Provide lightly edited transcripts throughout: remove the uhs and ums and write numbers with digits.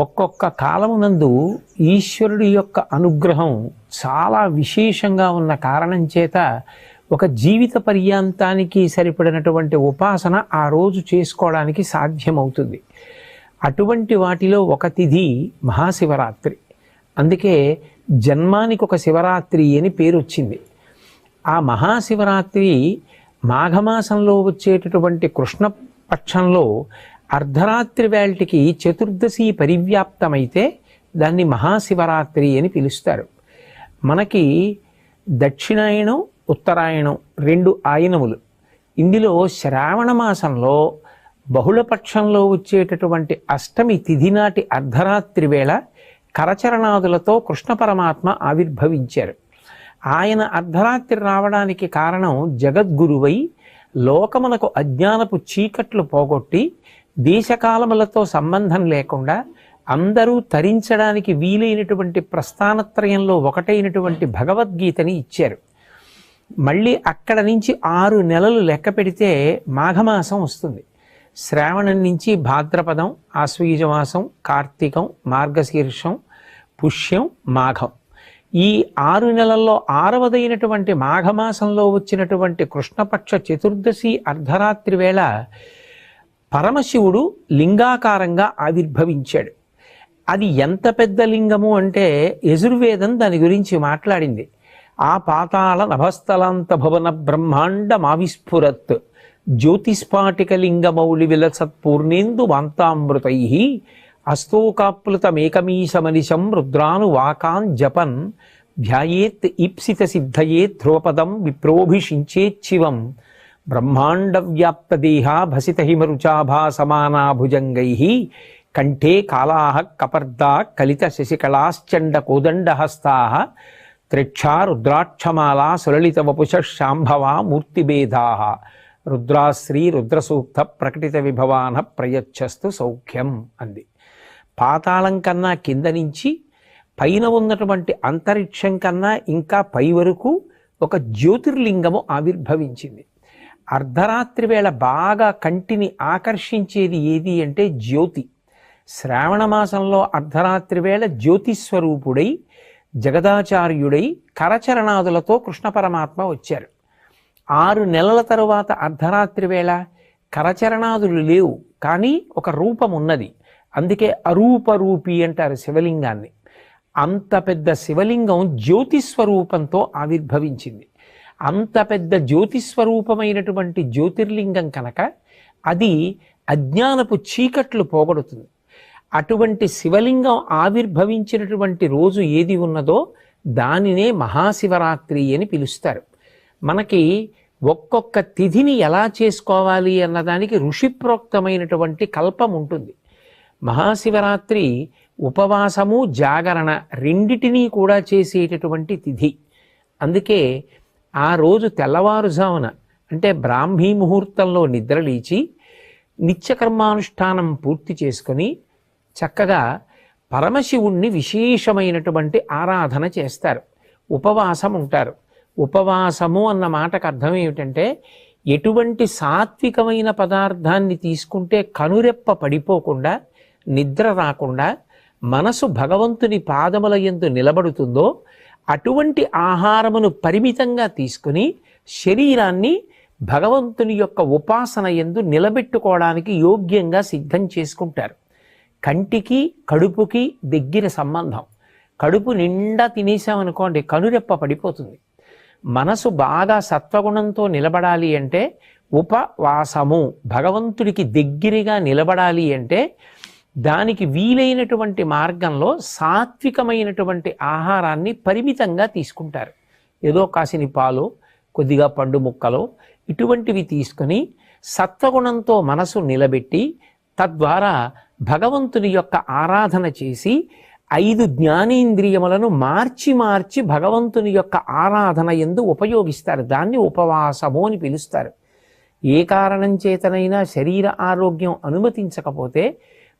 ఒక్కొక్క కాలమునందు ఈశ్వరుడి యొక్క అనుగ్రహం చాలా విశేషంగా ఉన్న కారణం చేత ఒక జీవిత పర్యాంతానికి సరిపడినటువంటి ఉపాసన ఆ రోజు చేసుకోవడానికి సాధ్యమవుతుంది. అటువంటి వాటిలో ఒక తిథి మహాశివరాత్రి. అందుకే జన్మానికి ఒక శివరాత్రి అని పేరు వచ్చింది. ఆ మహాశివరాత్రి మాఘమాసంలో వచ్చేటటువంటి కృష్ణపక్షంలో అర్ధరాత్రి వేళటికి చతుర్దశి పరివ్యాప్తమైతే దాన్ని మహాశివరాత్రి అని పిలుస్తారు. మనకి దక్షిణాయనం ఉత్తరాయణం రెండు ఆయనములు. ఇందులో శ్రావణ మాసంలో బహుళపక్షంలో వచ్చేటటువంటి అష్టమి తిథి నాటి అర్ధరాత్రి వేళ కరచరణాదులతో కృష్ణ పరమాత్మ ఆవిర్భవించారు. ఆయన అర్ధరాత్రి రావడానికి కారణం జగద్గురువై లోకమునకు అజ్ఞానపు చీకట్లు పోగొట్టి దేశకాలములతో సంబంధం లేకుండా అందరూ తరించడానికి వీలైనటువంటి ప్రస్థానత్రయంలో ఒకటైనటువంటి భగవద్గీతని ఇచ్చారు. మళ్ళీ అక్కడ నుంచి 6 నెలలు లెక్క పెడితే మాఘమాసం వస్తుంది. శ్రావణం నుంచి భాద్రపదం, ఆశ్వయుజమాసం, కార్తీకం, మార్గశీర్షం, పుష్యం, మాఘం. ఈ 6 నెలల్లో 6వదైనటువంటి మాఘమాసంలో వచ్చినటువంటి కృష్ణపక్ష చతుర్దశి అర్ధరాత్రి వేళ పరమశివుడు లింగాకారంగా ఆవిర్భవించాడు. అది ఎంత పెద్ద లింగము అంటే యజుర్వేదం దాని గురించి మాట్లాడింది. ఆ పాతాళ నభస్థలాంత భవన బ్రహ్మాండమావిస్ఫురత్ జ్యోతిస్ఫాటిక లింగమౌళి విలసత్పూర్ణేందు వాంతామృతై అస్తోకాప్లుతమేకమీశమనిశం రుద్రాను వాకాన్ జపన్ ధ్యాయేత్ ఈప్సిత సిద్ధయే ధ్రువపదం విప్రోభిషించేచ్చివం బ్రహ్మాండ వ్యాప్తదేహ భసిత హిమరుచాభా సమానా భుజంగై కంఠే కాళా కపర్దా కలిత శశికళాశ్చండ కోదండహస్తా త్రిక్షా రుద్రాక్షమాలా సులలిత వపుష శాంభవా మూర్తిభేదా రుద్రాశ్రీ రుద్రసూక్త ప్రకటిత విభవాన ప్రయచ్చస్తు సౌఖ్యం అంది. పాతాళం కన్నా కింద నుంచి పైన ఉన్నటువంటి అంతరిక్షం కన్నా ఇంకా పై వరకు ఒక జ్యోతిర్లింగము ఆవిర్భవించింది. అర్ధరాత్రి వేళ బాగా కంటిని ఆకర్షించేది ఏది అంటే జ్యోతి. శ్రావణ మాసంలో అర్ధరాత్రి వేళ జ్యోతిస్వరూపుడై జగదాచార్యుడై కరచరణాదులతో కృష్ణ పరమాత్మ వచ్చారు. 6 నెలల తరువాత అర్ధరాత్రి వేళ కరచరణాదులు లేవు, కానీ ఒక రూపం ఉన్నది. అందుకే అరూపరూపి అంటారు శివలింగాన్ని. అంత పెద్ద శివలింగం జ్యోతిస్వరూపంతో ఆవిర్భవించింది. అంత పెద్ద జ్యోతిస్వరూపమైనటువంటి జ్యోతిర్లింగం కనుక అది అజ్ఞానపు చీకట్లు పోగొడుతుంది. అటువంటి శివలింగం ఆవిర్భవించినటువంటి రోజు ఏది ఉన్నదో దానినే మహాశివరాత్రి అని పిలుస్తారు. మనకి ఒక్కొక్క తిథిని ఎలా చేసుకోవాలి అన్నదానికి ఋషిప్రోక్తమైనటువంటి కల్పం ఉంటుంది. మహాశివరాత్రి ఉపవాసము జాగరణ రెండిటినీ కూడా చేసేటటువంటి తిథి. అందుకే ఆ రోజు తెల్లవారుజామున అంటే బ్రాహ్మీ ముహూర్తంలో నిద్రలేచి నిత్యకర్మానుష్ఠానం పూర్తి చేసుకొని చక్కగా పరమశివుణ్ణి విశేషమైనటువంటి ఆరాధన చేస్తారు. ఉపవాసం ఉంటారు. ఉపవాసము అన్న మాటకు అర్థం ఏమిటంటే ఎటువంటి సాత్వికమైన పదార్థాన్ని తీసుకుంటే కనురెప్ప పడిపోకుండా నిద్ర రాకుండా మనసు భగవంతుని పాదముల యందు నిలబడుతుందో అటువంటి ఆహారమును పరిమితంగా తీసుకుని శరీరాన్ని భగవంతుని యొక్క ఉపాసన యందు నిలబెట్టుకోవడానికి యోగ్యంగా సిద్ధం చేసుకుంటారు. కంటికి కడుపుకి దగ్గర సంబంధం. కడుపు నిండా తినేసామనుకోండి కనురెప్ప పడిపోతుంది. మనసు బాగా సత్వగుణంతో నిలబడాలి అంటే ఉపవాసము, భగవంతుడికి దగ్గరగా నిలబడాలి అంటే దానికి వీలైనటువంటి మార్గంలో సాత్వికమైనటువంటి ఆహారాన్ని పరిమితంగా తీసుకుంటారు. ఏదో కాసిని పాలు, కొద్దిగా పండు ముక్కలు ఇటువంటివి తీసుకొని సత్వగుణంతో మనసు నిలబెట్టి తద్వారా భగవంతుని యొక్క ఆరాధన చేసి 5 జ్ఞానేంద్రియములను మార్చి మార్చి భగవంతుని యొక్క ఆరాధన యందు ఉపయోగిస్తారు. దాన్ని ఉపవాసము అని పిలుస్తారు. ఏ కారణం చేతనైనా శరీర ఆరోగ్యం అనుమతించకపోతే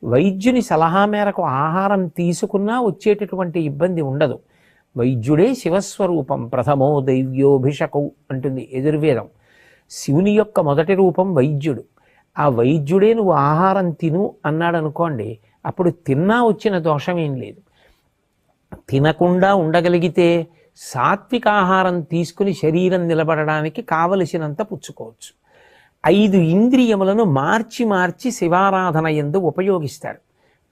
వైద్యుని సలహా మేరకు ఆహారం తీసుకున్నా వచ్చేటటువంటి ఇబ్బంది ఉండదు. వైద్యుడే శివస్వరూపం ప్రథమో దైవ్యోభిషకౌ అంటుంది యజుర్వేదం. శివుని యొక్క మొదటి రూపం వైద్యుడు. ఆ వైద్యుడే నువ్వు ఆహారం తిను అన్నాడు అనుకోండి, అప్పుడు తిన్నా వచ్చిన దోషం ఏం లేదు. తినకుండా ఉండగలిగితే సాత్విక ఆహారం తీసుకుని శరీరం నిలబడడానికి కావలసినంత పుచ్చుకోవచ్చు. 5 ఇంద్రియములను మార్చి మార్చి శివారాధన యందు ఉపయోగిస్తారు.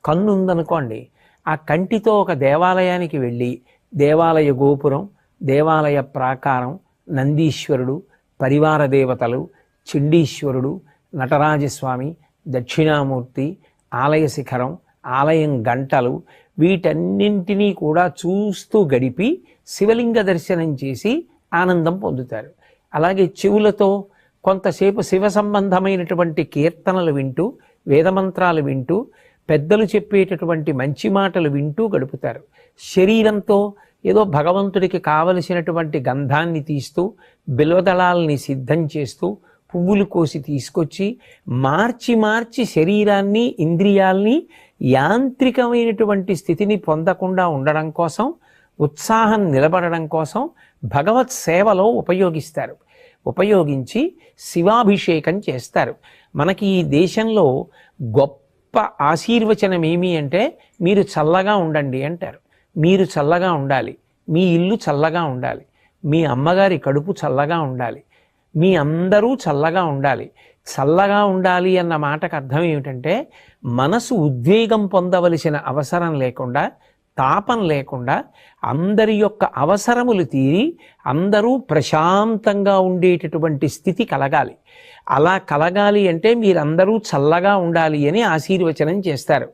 కన్ను ఉందనుకోండి, ఆ కంటితో ఒక దేవాలయానికి వెళ్ళి దేవాలయ గోపురం, దేవాలయ ప్రాకారం, నందీశ్వరుడు, పరివార దేవతలు, చండీశ్వరుడు, నటరాజస్వామి, దక్షిణామూర్తి, ఆలయ శిఖరం, ఆలయం గంటలు, వీటన్నింటినీ కూడా చూస్తూ గడిపి శివలింగ దర్శనం చేసి ఆనందం పొందుతారు. అలాగే చెవులతో కొంతసేపు శివ సంబంధమైనటువంటి కీర్తనలు వింటూ, వేదమంత్రాలు వింటూ, పెద్దలు చెప్పేటటువంటి మంచి మాటలు వింటూ గడుపుతారు. శరీరంతో ఏదో భగవంతుడికి కావలసినటువంటి గంధాన్ని తీస్తూ, బిల్వదళాలని సిద్ధం చేస్తూ, పువ్వులు కోసి తీసుకొచ్చి మార్చి మార్చి శరీరాన్ని, ఇంద్రియాల్ని యాంత్రికమైనటువంటి స్థితిని పొందకుండా ఉండడం కోసం, ఉత్సాహం నిలబడడం కోసం భగవత్ సేవలో ఉపయోగిస్తారు. ఉపయోగించి శివాభిషేకం చేస్తారు. మనకి ఈ దేశంలో గొప్ప ఆశీర్వచనం ఏమి అంటే, మీరు చల్లగా ఉండండి అంటారు. మీరు చల్లగా ఉండాలి, మీ ఇల్లు చల్లగా ఉండాలి, మీ అమ్మగారి కడుపు చల్లగా ఉండాలి, మీ అందరూ చల్లగా ఉండాలి. చల్లగా ఉండాలి అన్న మాటకు అర్థం ఏమిటంటే, మనసు ఉద్వేగం పొందవలసిన అవసరం లేకుండా, తాపం లేకుండా, అందరి యొక్క అవసరములు తీరి అందరూ ప్రశాంతంగా ఉండేటటువంటి స్థితి కలగాలి. అలా కలగాలి అంటే మీరందరూ చల్లగా ఉండాలి అని ఆశీర్వచనం చేస్తారు.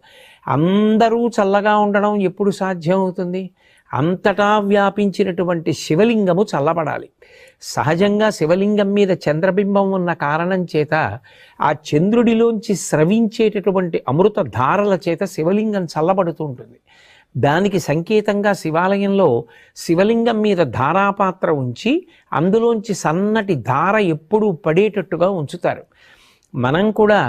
అందరూ చల్లగా ఉండడం ఎప్పుడు సాధ్యం అవుతుంది? అంతటా వ్యాపించినటువంటి శివలింగము చల్లబడాలి. సహజంగా శివలింగం మీద చంద్రబింబం ఉన్న కారణం చేత ఆ చంద్రుడిలోంచి స్రవించేటటువంటి అమృత ధారల చేత శివలింగం చల్లబడుతూ ఉంటుంది. దానికి సంకేతంగా శివాలయంలో శివలింగం మీద ధారాపాత్ర ఉంచి అందులోంచి సన్నటి ధార ఎప్పుడూ పడేటట్టుగా ఉంచుతారు. మనం కూడా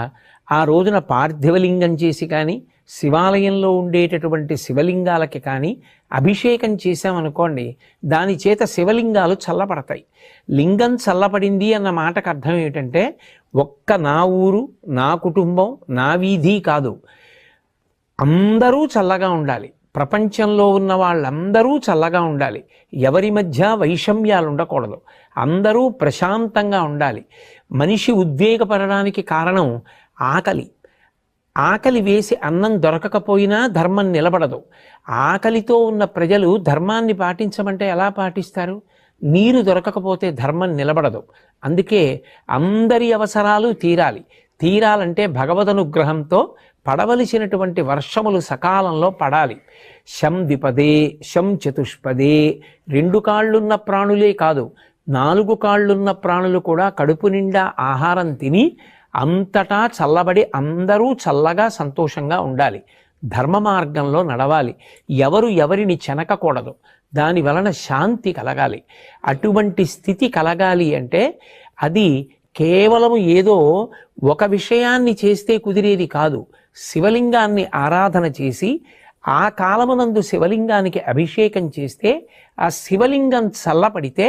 ఆ రోజున పార్థివలింగం చేసి కానీ, శివాలయంలో ఉండేటటువంటి శివలింగాలకి కానీ అభిషేకం చేశామనుకోండి, దాని చేత శివలింగాలు చల్లబడతాయి. లింగం చల్లబడింది అన్న మాటకు అర్థం ఏమిటంటే, ఒక్క నా ఊరు, నా కుటుంబం, నా వీధి కాదు, అందరూ చల్లగా ఉండాలి. ప్రపంచంలో ఉన్న వాళ్ళందరూ చల్లగా ఉండాలి. ఎవరి మధ్య వైషమ్యాలు ఉండకూడదు. అందరూ ప్రశాంతంగా ఉండాలి. మనిషి ఉద్వేగపడడానికి కారణం ఆకలి. ఆకలి వేసి అన్నం దొరకకపోయినా ధర్మం నిలబడదు. ఆకలితో ఉన్న ప్రజలు ధర్మాన్ని పాటించమంటే ఎలా పాటిస్తారు? నీరు దొరకకపోతే ధర్మం నిలబడదు. అందుకే అందరి అవసరాలు తీరాలంటే భగవదనుగ్రహంతో పడవలసినటువంటి వర్షములు సకాలంలో పడాలి. శం ద్విపదే, శం చతుష్పదే, 2 కాళ్ళున్న ప్రాణులే కాదు, 4 కాళ్ళున్న ప్రాణులు కూడా కడుపు నిండా ఆహారం తిని అంతటా చల్లబడి అందరూ చల్లగా సంతోషంగా ఉండాలి. ధర్మ మార్గంలో నడవాలి. ఎవరు ఎవరిని చెనకకూడదు. దాని వలన శాంతి కలగాలి. అటువంటి స్థితి కలగాలి అంటే అది కేవలం ఏదో ఒక విషయాన్ని చేస్తే కుదిరేది కాదు. శివలింగాన్ని ఆరాధన చేసి ఆ కాలమునందు శివలింగానికి అభిషేకం చేస్తే ఆ శివలింగం చల్లబడితే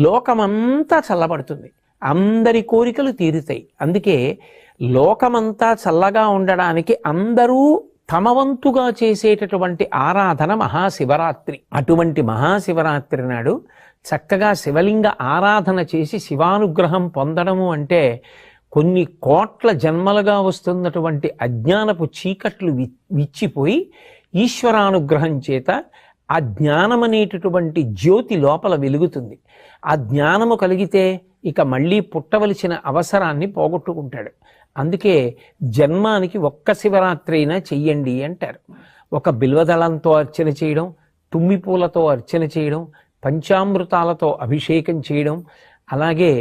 లోకమంతా చల్లబడుతుంది. అందరి కోరికలు తీరుతాయి. అందుకే లోకమంతా చల్లగా ఉండడానికి అందరూ తమ వంతుగా చేసేటటువంటి ఆరాధన మహాశివరాత్రి. అటువంటి మహాశివరాత్రి నాడు చక్కగా శివలింగ ఆరాధన చేసి శివానుగ్రహం పొందడము అంటే కొన్ని కోట్ల జన్మలుగా వస్తున్నటువంటి అజ్ఞానపు చీకట్లు విచ్చిపోయి ఈశ్వరానుగ్రహం చేత ఆ జ్ఞానం అనేటటువంటి జ్యోతి లోపల వెలుగుతుంది. ఆ జ్ఞానము కలిగితే ఇక మళ్ళీ పుట్టవలసిన అవసరాన్ని పోగొట్టుకుంటాడు. అందుకే జన్మానికి ఒక్క శివరాత్రి అయినా చెయ్యండి అంటారు. ఒక బిల్వదళంతో అర్చన చేయడం, తుమ్మిపూలతో అర్చన చేయడం, పంచామృతాలతో అభిషేకం చేయడం, అలాగే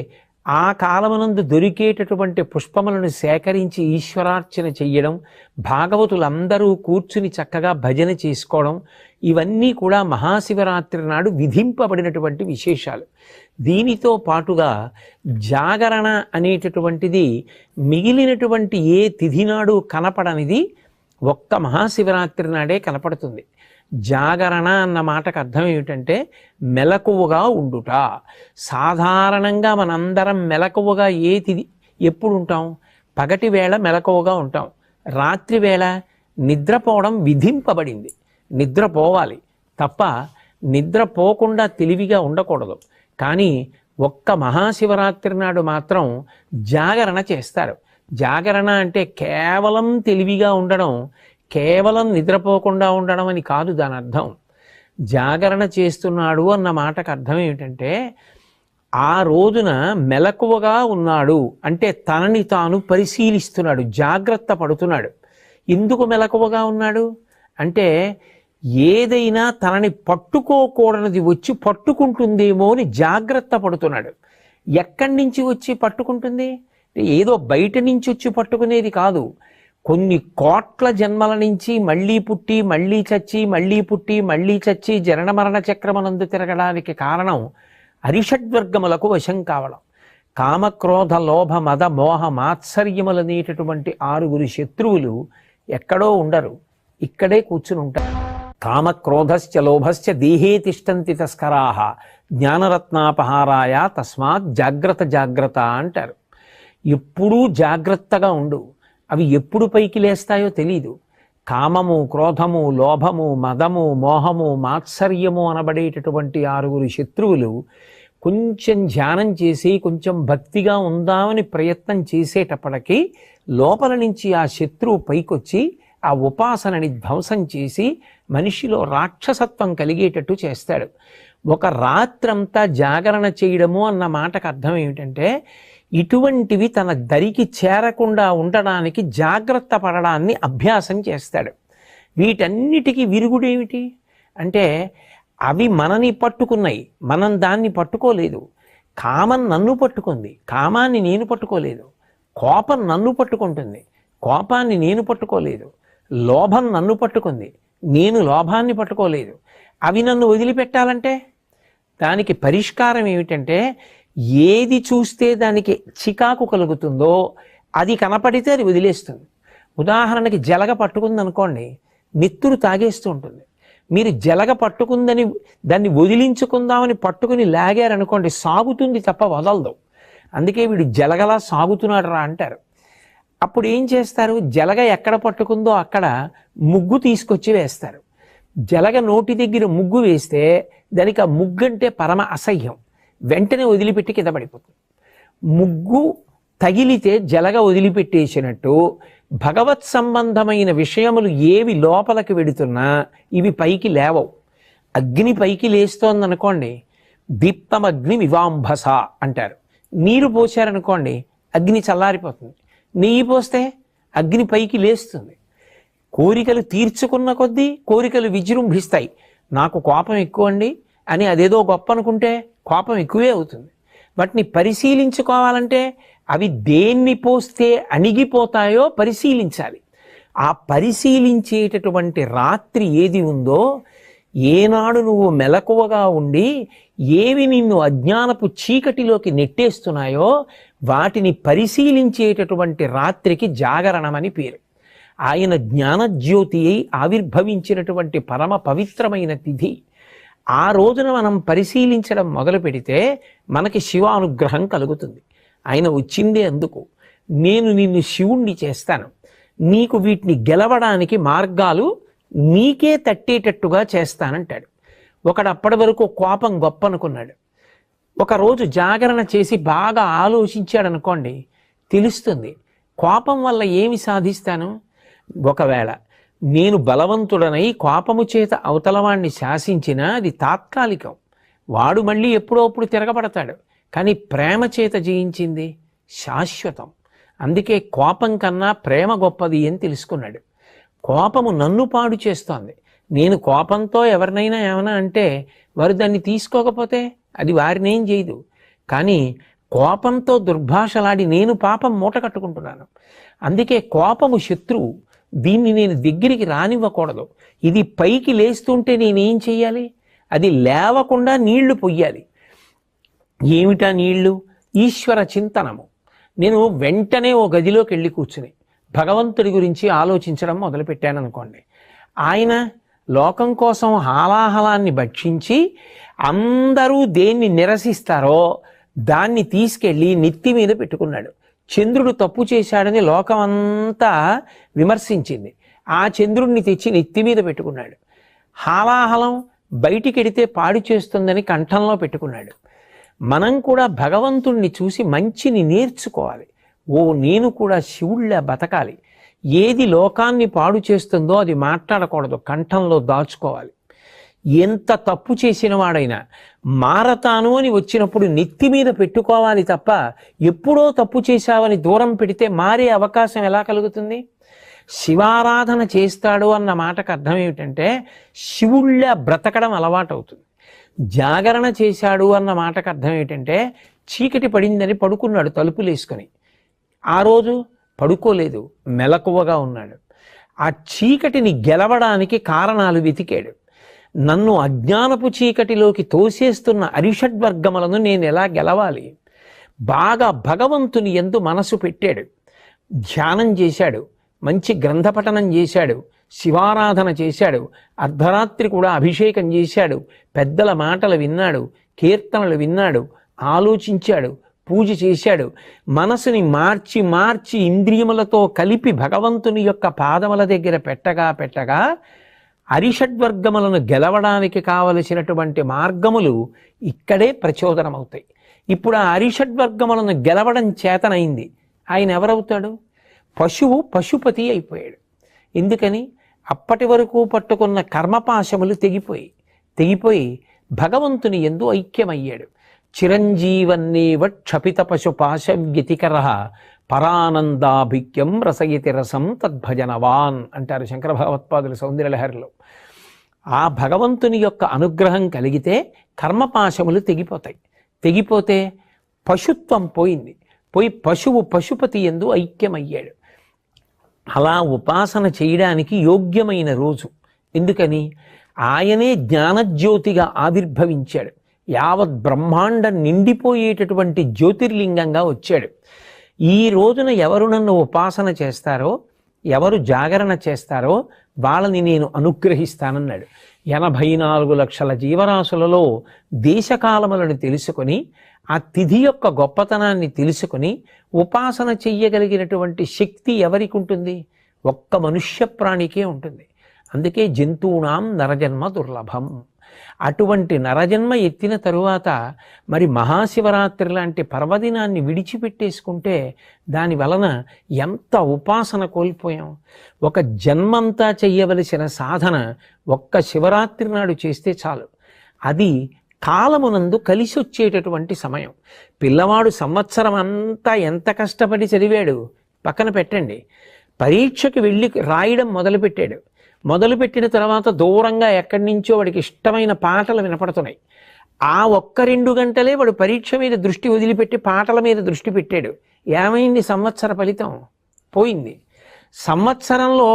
ఆ కాలమునందు దొరికేటటువంటి పుష్పములను సేకరించి ఈశ్వరార్చన చెయ్యడం, భాగవతులందరూ కూర్చుని చక్కగా భజన చేసుకోవడం, ఇవన్నీ కూడా మహాశివరాత్రి నాడు విధింపబడినటువంటి విశేషాలు. దీనితో పాటుగా జాగరణ అనేటటువంటిది మిగిలినటువంటి ఏ తిథి నాడు కనపడనిది ఒక్క మహాశివరాత్రి నాడే కనపడుతుంది. జాగరణ అన్న మాటకు అర్థం ఏమిటంటే మెలకువగా ఉండుట. సాధారణంగా మనందరం మెలకువగా ఎప్పుడు ఉంటాం? పగటి వేళ మెలకువగా ఉంటాం, రాత్రి వేళ నిద్రపోవడం విధింపబడింది, నిద్రపోవాలి తప్ప నిద్రపోకుండా తెలివిగా ఉండకూడదు. కానీ ఒక్క మహాశివరాత్రి నాడు మాత్రం జాగరణ చేస్తారు. జాగరణ అంటే కేవలం తెలివిగా ఉండడం, కేవలం నిద్రపోకుండా ఉండడం అని కాదు దాని అర్థం. జాగరణ చేస్తున్నాడు అన్న మాటకు అర్థం ఏమిటంటే ఆ రోజున మెలకువగా ఉన్నాడు అంటే తనని తాను పరిశీలిస్తున్నాడు, జాగ్రత్త పడుతున్నాడు. ఎందుకు మెలకువగా ఉన్నాడు అంటే ఏదైనా తనని పట్టుకోకూడనిది వచ్చి పట్టుకుంటుందేమో అని జాగ్రత్త పడుతున్నాడు. ఎక్కడి నుంచి వచ్చి పట్టుకుంటుంది? ఏదో బయట నుంచి వచ్చి పట్టుకునేది కాదు. కొన్ని కోట్ల జన్మల నుంచి మళ్ళీ పుట్టి మళ్ళీ చచ్చి మళ్ళీ పుట్టి మళ్ళీ చచ్చి జనన మరణ చక్రమనందు తిరగడానికి కారణం అరిషడ్వర్గములకు వశం కావడం. కామక్రోధ లోభ మద మోహ మాత్సర్యములనేటటువంటి 6 శత్రువులు ఎక్కడో ఉండరు, ఇక్కడే కూర్చుని ఉంటారు. కామక్రోధశ్చ లోభశ్చ దేహే తిష్టంతి తస్కరాహ జ్ఞానరత్నాపహారాయ తస్మాత్ జాగ్రత్త జాగ్రత్త అంటారు. ఎప్పుడూ జాగ్రత్తగా ఉండు. అవి ఎప్పుడు పైకి లేస్తాయో తెలీదు. కామము, క్రోధము, లోభము, మదము, మోహము, మాత్సర్యము అనబడేటటువంటి 6 శత్రువులు కొంచెం ధ్యానం చేసి కొంచెం భక్తిగా ఉందామని ప్రయత్నం చేసేటప్పటికీ లోపల నుంచి ఆ శత్రువు పైకొచ్చి ఆ ఉపాసనని ధ్వంసం చేసి మనిషిలో రాక్షసత్వం కలిగేటట్టు చేస్తాడు. ఒక రాత్రంతా జాగరణ చేయడము అన్న మాటకు అర్థం ఏమిటంటే ఇటువంటివి తన దరికి చేరకుండా ఉండడానికి జాగ్రత్త పడడాన్ని అభ్యాసం చేస్తాడు. వీటన్నిటికీ విరుగుడేమిటి అంటే అవి మనని పట్టుకున్నాయి, మనం దాన్ని పట్టుకోలేదు. కామం నన్ను పట్టుకుంది, కామాన్ని నేను పట్టుకోలేదు. కోపం నన్ను పట్టుకుంటుంది, కోపాన్ని నేను పట్టుకోలేదు. లోభం నన్ను పట్టుకుంది, నేను లోభాన్ని పట్టుకోలేదు. అవి నన్ను వదిలిపెట్టాలంటే దానికి పరిష్కారం ఏమిటంటే ఏది చూస్తే దానికి చికాకు కలుగుతుందో అది కనపడితే అది వదిలేస్తుంది. ఉదాహరణకి జలగ పట్టుకుంది అనుకోండి, నెత్తురు తాగేస్తూ ఉంటుంది. మీరు జలగ పట్టుకుందని దాన్ని వదిలించుకుందామని పట్టుకుని లాగారనుకోండి, సాగుతుంది తప్ప వదలదు. అందుకే వీడు జలగలా సాగుతున్నాడు రా అంటారు. అప్పుడు ఏం చేస్తారు? జలగ ఎక్కడ పట్టుకుందో అక్కడ ముగ్గు తీసుకొచ్చి వేస్తారు. జలగ నోటి దగ్గర ముగ్గు వేస్తే దానికి ఆ ముగ్గు అంటే పరమ అసహ్యం, వెంటనే వదిలిపెట్టి కింద పడిపోతుంది. ముగ్గు తగిలితే జలగ వదిలిపెట్టేసినట్టు భగవత్ సంబంధమైన విషయములు ఏవి లోపలికి వెడుతున్నా ఇవి పైకి లేవవు. అగ్ని పైకి లేస్తోందనుకోండి, దీప్తమగ్ని వివాంభస అంటారు. నీరు పోసారనుకోండి అగ్ని చల్లారిపోతుంది. నెయ్యి పోస్తే అగ్ని పైకి లేస్తుంది. కోరికలు తీర్చుకున్న కొద్దీ కోరికలు విజృంభిస్తాయి. నాకు కోపం ఎక్కువ అండి అని అదేదో గొప్ప అనుకుంటే కోపం ఎక్కువే అవుతుంది. వాటిని పరిశీలించుకోవాలంటే అవి దేన్ని పోస్తే అణిగిపోతాయో పరిశీలించాలి. ఆ పరిశీలించేటటువంటి రాత్రి ఏది ఉందో, ఏనాడు నువ్వు మెలకువగా ఉండి ఏవి నిన్ను అజ్ఞానపు చీకటిలోకి నెట్టేస్తున్నాయో వాటిని పరిశీలించేటటువంటి రాత్రికి జాగరణమని పేరు. ఆయన జ్ఞానజ్యోతి అయి ఆవిర్భవించినటువంటి పరమ పవిత్రమైన తిథి. ఆ రోజున మనం పరిశీలించడం మొదలు పెడితే మనకి శివానుగ్రహం కలుగుతుంది. ఆయన వచ్చిందే అందుకు. నేను నిన్ను శివుణ్ణి చేస్తాను, నీకు వీటిని గెలవడానికి మార్గాలు నీకే తట్టేటట్టుగా చేస్తానంటాడు. ఒకడు అప్పటి వరకు కోపం గొప్ప అనుకున్నాడు. ఒకరోజు జాగరణ చేసి బాగా ఆలోచించాడు అనుకోండి, తెలుస్తుంది కోపం వల్ల ఏమి సాధిస్తాను. ఒకవేళ నేను బలవంతుడనై కోపము చేత అవతలవాణ్ణి శాసించినా అది తాత్కాలికం, వాడు మళ్ళీ ఎప్పుడోప్పుడు తిరగబడతాడు. కానీ ప్రేమ చేత జయించింది శాశ్వతం. అందుకే కోపం కన్నా ప్రేమ గొప్పది అని తెలుసుకున్నాడు. కోపము నన్ను పాడు చేస్తోంది. నేను కోపంతో ఎవరినైనా ఏమైనా అంటే వారు దాన్ని తీసుకోకపోతే అది వారినేం చేయదు. కానీ కోపంతో దుర్భాషలాడి నేను పాపం మూట కట్టుకుంటున్నాను. అందుకే కోపము శత్రువు, దీన్ని నేను దగ్గరికి రానివ్వకూడదు. ఇది పైకి లేస్తుంటే నేనేం చెయ్యాలి? అది లేవకుండా నీళ్లు పొయ్యాలి. ఏమిటా నీళ్లు? ఈశ్వర చింతనము. నేను వెంటనే ఓ గదిలోకి వెళ్ళి కూర్చుని భగవంతుడి గురించి ఆలోచించడం మొదలుపెట్టాను అనుకోండి, ఆయన లోకం కోసం హాలాహలాన్ని భక్షించి అందరూ దేన్ని నిరసిస్తారో దాన్ని తీసుకెళ్ళి నెత్తి మీద పెట్టుకున్నాడు. చంద్రుడు తప్పు చేశాడని లోకమంతా విమర్శించింది. ఆ చంద్రుణ్ణి తెచ్చి నెత్తి మీద పెట్టుకున్నాడు. హాలాహలం బయటికెడితే పాడు చేస్తుందని కంఠంలో పెట్టుకున్నాడు. మనం కూడా భగవంతుణ్ణి చూసి మంచిని నేర్చుకోవాలి. నేను కూడా శివుళ్ళ బతకాలి. ఏది లోకాన్ని పాడు చేస్తుందో అది మాట్లాడకూడదు, కంఠంలో దాచుకోవాలి. ఎంత తప్పు చేసిన వాడైనా మారతాను అని వచ్చినప్పుడు నెత్తి మీద పెట్టుకోవాలి తప్ప ఎప్పుడో తప్పు చేశావని దూరం పెడితే మారే అవకాశం ఎలా కలుగుతుంది? శివారాధన చేస్తాడు అన్న మాటకు అర్థం ఏమిటంటే శివుళ్ళ బ్రతకడం అలవాటవుతుంది. జాగరణ చేశాడు అన్న మాటకు అర్థం ఏమిటంటే చీకటి పడిందని పడుకున్నాడు తలుపులేసుకొని. ఆ రోజు పడుకోలేదు, మెలకువగా ఉన్నాడు. ఆ చీకటిని గెలవడానికి కారణాలు వెతికాడు. నన్ను అజ్ఞానపు చీకటిలోకి తోసేస్తున్న అరిషడ్వర్గములను నేను ఎలా గెలవాలి? బాగా భగవంతుని యందు మనసు పెట్టాడు, ధ్యానం చేశాడు, మంచి గ్రంథపఠనం చేశాడు, శివారాధన చేశాడు, అర్ధరాత్రి కూడా అభిషేకం చేశాడు, పెద్దల మాటలు విన్నాడు, కీర్తనలు విన్నాడు, ఆలోచించాడు, పూజ చేశాడు. మనసుని మార్చి మార్చి ఇంద్రియములతో కలిపి భగవంతుని యొక్క పాదముల దగ్గర పెట్టగా అరిషడ్వర్గములను గెలవడానికి కావలసినటువంటి మార్గములు ఇక్కడే ప్రచోదనమవుతాయి. ఇప్పుడు ఆ అరిషడ్వర్గములను గెలవడం చేతనైంది. ఆయన ఎవరవుతాడు? పశువు పశుపతి అయిపోయాడు. ఎందుకని? అప్పటి వరకు పట్టుకున్న కర్మపాశములు తెగిపోయి భగవంతుని యందు ఐక్యమయ్యాడు. చిరంజీవన్నేవ క్షపిత పశుపాశ వ్యతికర పరానందాభిక్యం రసయతి రసం తద్భజనవాన్ అంటారు శంకర భగవత్పాదుల సౌందర్యలహరిలో. ఆ భగవంతుని యొక్క అనుగ్రహం కలిగితే కర్మపాశములు తెగిపోతే పశుత్వం పోయి పశువు పశుపతి యందు ఐక్యమయ్యాడు. అలా ఉపాసన చేయడానికి యోగ్యమైన రోజు. ఎందుకని? ఆయనే జ్ఞానజ్యోతిగా ఆవిర్భవించాడు. యావత్ బ్రహ్మాండం నిండిపోయేటటువంటి జ్యోతిర్లింగంగా వచ్చాడు. ఈ రోజున ఎవరు నన్ను ఉపాసన చేస్తారో, ఎవరు జాగరణ చేస్తారో వాళ్ళని నేను అనుగ్రహిస్తానన్నాడు. 84 లక్షల జీవరాశులలో దేశకాలములను తెలుసుకొని ఆ తిథి యొక్క గొప్పతనాన్ని తెలుసుకొని ఉపాసన చెయ్యగలిగినటువంటి శక్తి ఎవరికి ఉంటుంది? ఒక్క మనుష్య ప్రాణికే ఉంటుంది. అందుకే జంతువునాం నరజన్మ దుర్లభం. అటువంటి నరజన్మ ఎత్తిన తరువాత మరి మహాశివరాత్రి లాంటి పర్వదినాన్ని విడిచిపెట్టేసుకుంటే దాని వలన ఎంత ఉపాసన కోల్పోయాం. ఒక జన్మంతా చెయ్యవలసిన సాధన ఒక్క శివరాత్రి నాడు చేస్తే చాలు. అది కాలమునందు కలిసి వచ్చేటటువంటి సమయం. పిల్లవాడు సంవత్సరం అంతా ఎంత కష్టపడి చదివాడు పక్కన పెట్టండి. పరీక్షకి వెళ్ళి రాయడం మొదలుపెట్టిన తర్వాత దూరంగా ఎక్కడి నుంచో వాడికి ఇష్టమైన పాటలు వినపడుతున్నాయి. ఆ 1-2 గంటలే వాడు పరీక్ష మీద దృష్టి వదిలిపెట్టి పాటల మీద దృష్టి పెట్టాడు. ఏమైంది? సంవత్సర ఫలితం పోయింది. సంవత్సరంలో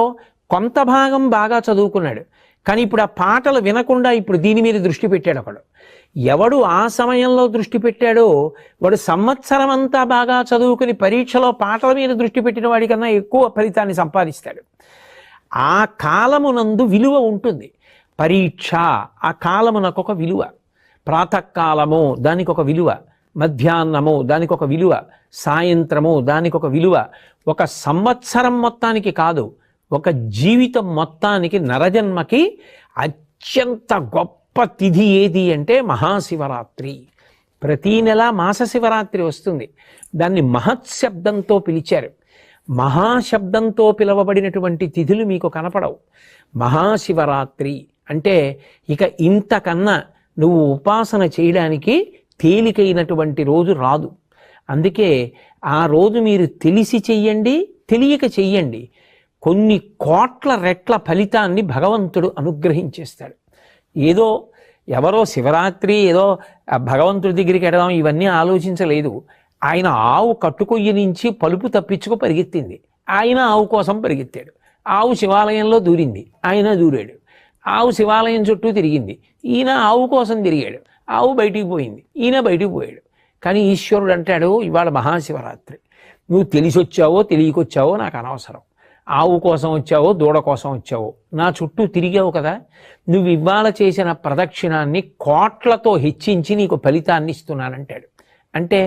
కొంత భాగం బాగా చదువుకున్నాడు, కానీ ఇప్పుడు ఆ పాటలు వినకుండా ఇప్పుడు దీని మీద దృష్టి పెట్టాడు. ఎవడు ఆ సమయంలో దృష్టి పెట్టాడో వాడు సంవత్సరం అంతా బాగా చదువుకుని పరీక్షలో పాటల మీద దృష్టి పెట్టిన వాడికన్నా ఎక్కువ ఫలితాన్ని సంపాదిస్తాడు. ఆ కాలమునందు విలువ ఉంటుంది. పరీక్ష ఆ కాలమునకు ఒక విలువ. ప్రాతకాలము దానికి ఒక విలువ, మధ్యాహ్నము దానికి ఒక విలువ, సాయంత్రము దానికి ఒక విలువ. ఒక సంవత్సరం మొత్తానికి కాదు, ఒక జీవితం మొత్తానికి నరజన్మకి అత్యంత గొప్ప తిథి ఏది అంటే మహాశివరాత్రి. ప్రతీ నెల మాస శివరాత్రి వస్తుంది. దాన్ని మహత్శబ్దంతో పిలిచారు. మహాశబ్దంతో పిలవబడినటువంటి తిథులు మీకు కనపడవు. మహాశివరాత్రి అంటే ఇక ఇంతకన్నా నువ్వు ఉపాసన చేయడానికి తేలికైనటువంటి రోజు రాదు. అందుకే ఆ రోజు మీరు తెలిసి చెయ్యండి, తెలియక చెయ్యండి, కొన్ని కోట్ల రెట్ల ఫలితాన్ని భగవంతుడు అనుగ్రహించేస్తాడు. ఏదో ఎవరో శివరాత్రి ఏదో భగవంతుడి దగ్గరికి ఎడదాం ఇవన్నీ ఆలోచించలేదు. ఆయన ఆవు కట్టుకొయ్యి నుంచి పలుపు తప్పించుకు పరిగెత్తింది, ఆయన ఆవు కోసం పరిగెత్తాడు. ఆవు శివాలయంలో దూరింది, ఆయన దూరాడు. ఆవు శివాలయం చుట్టూ తిరిగింది, ఈయన ఆవు కోసం తిరిగాడు. ఆవు బయటికి పోయింది, ఈయన బయటికి పోయాడు. కానీ ఈశ్వరుడు అంటాడు, ఇవాళ మహాశివరాత్రి, నువ్వు తెలిసి వచ్చావో తెలియకొచ్చావో నాకు అనవసరం. ఆవు కోసం వచ్చావో దూడ కోసం వచ్చావో నా చుట్టూ తిరిగావు కదా, నువ్వు ఇవాళ చేసిన ప్రదక్షిణాన్ని కోట్లతో హెచ్చించి నీకు ఫలితాన్ని ఇస్తున్నానంటాడు. అంటే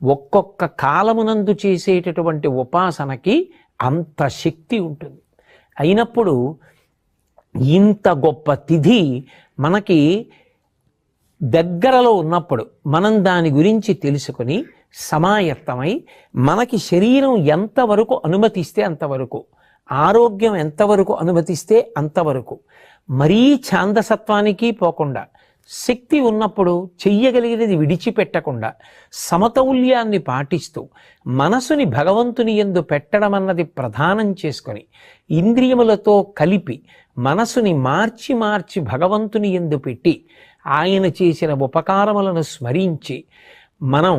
ఒక్కొక్క కాలమునందు చేసేటటువంటి ఉపాసనకి అంత శక్తి ఉంటుంది. అయినప్పుడు ఇంత గొప్ప తిథి మనకి దగ్గరలో ఉన్నప్పుడు మనం దాని గురించి తెలుసుకొని సమాయత్తమై మనకి శరీరం ఎంతవరకు అనుమతిస్తే అంతవరకు, ఆరోగ్యం ఎంతవరకు అనుమతిస్తే అంతవరకు, మరీ ఛాందసత్వానికి పోకుండా, శక్తి ఉన్నప్పుడు చెయ్యగలిగినది విడిచిపెట్టకుండా సమతౌల్యాన్ని పాటిస్తూ మనసుని భగవంతుని యందు పెట్టడం అన్నది ప్రధానం చేసుకొని ఇంద్రియములతో కలిపి మనసుని మార్చి మార్చి భగవంతుని యందు పెట్టి ఆయన చేసిన ఉపకారములను స్మరించి మనం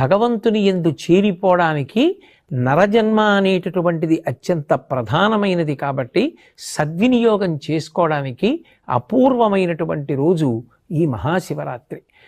భగవంతుని యందు చేరిపోవడానికి నరజన్మ అనేటటువంటిది అత్యంత ప్రధానమైనది కాబట్టి సద్వినియోగం చేసుకోవడానికి అపూర్వమైనటువంటి రోజు ఈ మహాశివరాత్రి.